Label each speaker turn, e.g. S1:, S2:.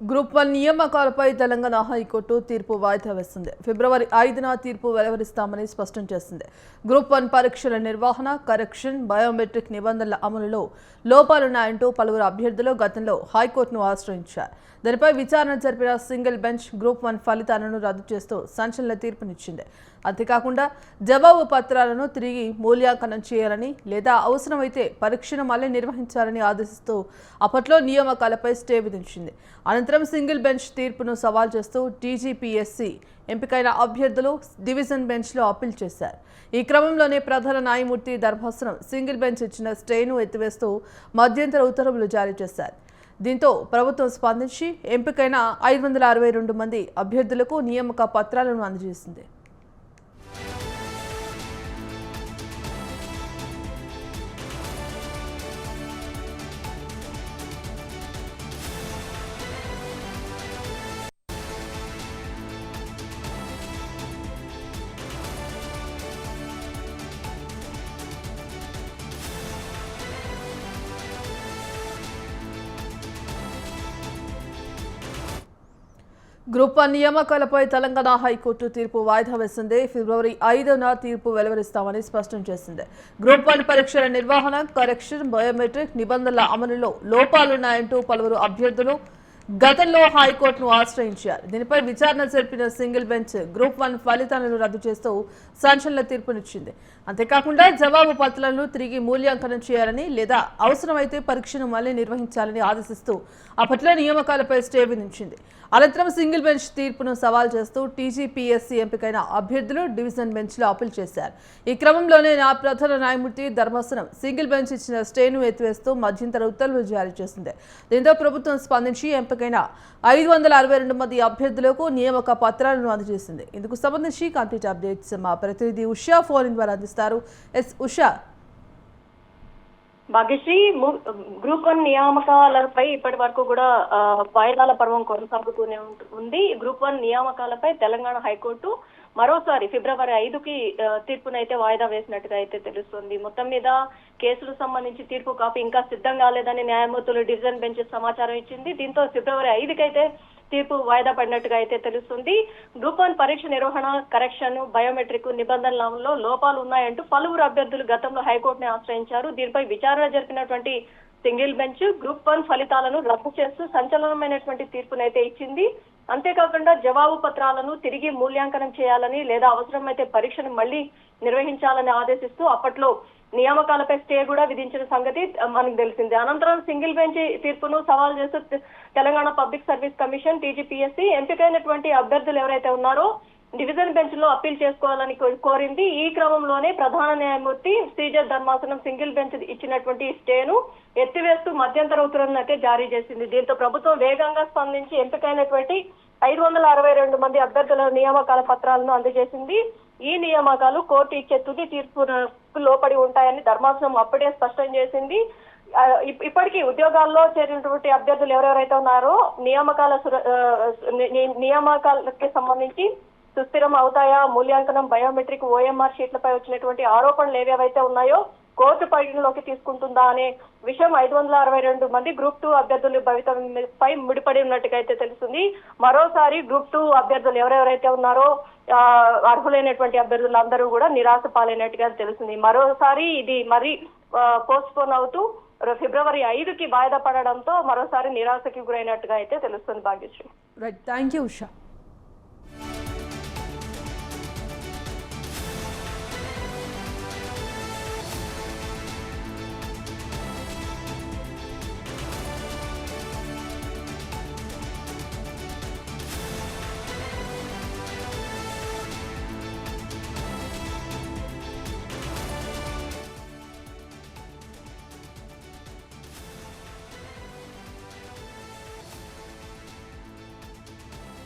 S1: Group 1 నియామకాలపై Telangana high court తీర్పు వాయిదా వేసింది. ఫిబ్రవరి 5న తీర్పు వెలువరిస్తామని స్పష్టం చేసింది. గ్రూప్ 1 పరీక్షల నిర్వహణ, కరెక్షన్, బయోమెట్రిక్ నిబంధనల అమలులో లోపాలున్నాయంటూ పలువురు అభ్యర్థులు గతంలో హైకోర్టును ఆశ్రయించారు. దీనిపై విచారణ జరిపిన సింగిల్ బెంచ్ గ్రూప్ 1 ఫలితాలను రద్దు చేస్తూ సంచలన తీర్పునిచ్చింది. అంతేకాకుండా జవాబు పత్రాలను తిరిగి మూల్యాంకనం చేయాలని లేదా అవసరమైతే పరీక్షను మళ్లీ నిర్వహించాలని ఆదేశిస్తూ అప్పట్లో నియామకాలపై స్టే విధించింది. అనంతరం సింగిల్ బెంచ్ తీర్పును సవాల్ చేస్తూ టీజీపీఎస్సీ ఎంపికైన అభ్యర్థులు డివిజన్ బెంచ్లో అప్పీల్ చేశారు. ఈ క్రమంలోనే ప్రధాన న్యాయమూర్తి ధర్మాసనం సింగిల్ బెంచ్ ఇచ్చిన స్టేను ఎత్తివేస్తూ మధ్యంతర ఉత్తర్వులు జారీ చేశారు. దీంతో ప్రభుత్వం స్పందించి ఎంపికైన 562 మంది అభ్యర్థులకు నియామక పత్రాలను అందజేసింది. గ్రూప్ 1 నియామకాలపై తెలంగాణ హైకోర్టు తీర్పు వాయిదా వేసింది. ఫిబ్రవరి 5న తీర్పు వెలువరిస్తామని స్పష్టం చేసింది. గ్రూప్ 1 పరీక్షల నిర్వహణ, కరెక్షన్, బయోమెట్రిక్ నిబంధనల అమలులో లోపాలున్నాయంటూ పలువురు అభ్యర్థులు గతంలో హైకోర్టును ఆశ్రయించారు. దీనిపై విచారణ జరిపిన సింగిల్ బెంచ్ గ్రూప్ 1 ఫలితాలను రద్దు చేస్తూ సంచలన తీర్పునిచ్చింది. అంతేకాకుండా జవాబు పత్రాలను తిరిగి మూల్యాంకనం చేయాలని లేదా అవసరమైతే పరీక్షను మళ్లీ నిర్వహించాలని ఆదేశిస్తూ అప్పట్లో నియామకాలపై స్టే విధించింది. అనంతరం సింగిల్ బెంచ్ తీర్పును సవాల్ చేస్తూ టీజీపీఎస్సీ ఎంపికైన అభ్యర్థులు డివిజన్ బెంచ్లో అప్పీల్ చేశారు. ఈ క్రమంలోనే ప్రధాన న్యాయమూర్తి ధర్మాసనం సింగిల్ బెంచ్ ఇచ్చిన స్టేను ఎత్తివేస్తూ మధ్యంతర ఉత్తర్వులు జారీ చేసింది. దీంతో ప్రభుత్వం స్పందించి ఎంపికైన 562 మంది అభ్యర్థులకు నియామక పత్రాలను అందజేసింది. ఇందుకు సంబంధించి కంప్లీట్ అప్డేట్స్ మా ప్రతినిధి ఉషా ఫోన్ ద్వారా అందిస్తారు. ఉషా.
S2: భాగ్యశ్రీ, గ్రూప్ 1 నియామకాలపై ఇప్పటి వరకు కూడా వాయిదాల పర్వం కొనసాగుతూనే ఉంది. గ్రూప్ 1 నియామకాలపై తెలంగాణ హైకోర్టు మరోసారి ఫిబ్రవరి 5కి తీర్పునైతే వాయిదా వేసినట్టుగా అయితే తెలుస్తుంది. మొత్తం మీద కేసులకు సంబంధించి తీర్పు కాపీ ఇంకా సిద్ధం కాలేదని న్యాయమూర్తులు డివిజన్ బెంచ్ సమాచారం ఇచ్చింది. దీంతో ఫిబ్రవరి 5కి అయితే తీర్పు వాయిదా పడినట్టుగా అయితే తెలుస్తుంది. గ్రూప్ 1 పరీక్ష నిర్వహణ, కరెక్షన్, బయోమెట్రిక్ నిబంధనలలో లోపాలు ఉన్నాయంటూ పలువురు అభ్యర్థులు గతంలో హైకోర్టుని ఆశ్రయించారు. దీనిపై విచారణ జరిపినటువంటి సింగిల్ బెంచ్ గ్రూప్ 1 ఫలితాలను రద్దు చేస్తూ సంచలనమైనటువంటి తీర్పునైతే ఇచ్చింది. అంతేకాకుండా జవాబు పత్రాలను తిరిగి మూల్యాంకనం చేయాలని లేదా అవసరమైతే పరీక్షను మళ్లీ నిర్వహించాలని ఆదేశిస్తూ అప్పట్లో నియామకాలపై స్టే కూడా విధించిన సంగతి మనకు తెలిసింది. అనంతరం సింగిల్ బెంచ్ తీర్పును సవాల్ చేస్తూ Telangana public service commission TGPSC ఎంపికైనటువంటి అభ్యర్థులు ఎవరైతే ఉన్నారో డివిజన్ బెంచ్ లో అప్పీల్ చేసుకోవాలని కోరింది. ఈ క్రమంలోనే ప్రధాన న్యాయమూర్తి శ్రీజత్ ధర్మాసనం సింగిల్ బెంచ్ ఇచ్చినటువంటి స్టేను ఎత్తివేస్తూ మధ్యంతర ఉత్తర్వులను అయితే జారీ చేసింది. దీంతో ప్రభుత్వం వేగంగా స్పందించి ఎంపికైనటువంటి 562 మంది అభ్యర్థుల నియామకాల పత్రాలను అందజేసింది. ఈ నియామకాలు కోర్టు ఇచ్చే తుది తీర్పుకు లోపడి ఉంటాయని ధర్మాసనం అప్పుడే స్పష్టం చేసింది. ఇప్పటికీ ఉద్యోగాల్లో చేరినటువంటి అభ్యర్థులు ఎవరెవరైతే ఉన్నారో నియామకాలకి సంబంధించి సుస్థిరం అవుతాయా, మూల్యాంకనం, బయోమెట్రిక్, ఓఎంఆర్ షీట్లపై వచ్చినటువంటి ఆరోపణలు ఏవేవైతే ఉన్నాయో కోర్టు పరిగణలోకి తీసుకుంటుందా అనే విషయం 562 మంది గ్రూప్ 2 అభ్యర్థుల భవితపై ముడిపడి ఉన్నట్టుగా అయితే తెలుస్తుంది. మరోసారి గ్రూప్ 2 అభ్యర్థులు ఎవరెవరైతే ఉన్నారో అర్హులైనటువంటి అభ్యర్థులందరూ కూడా నిరాశ పాలైనట్టుగా తెలుస్తుంది. మరోసారి ఇది మరి పోస్ట్ పోన్ అవుతూ ఫిబ్రవరి 5కి వాయిదా పడడంతో మరోసారి నిరాశకి గురైనట్టుగా అయితే తెలుస్తుంది. Bhagyashree.
S1: Right, thank you Usha.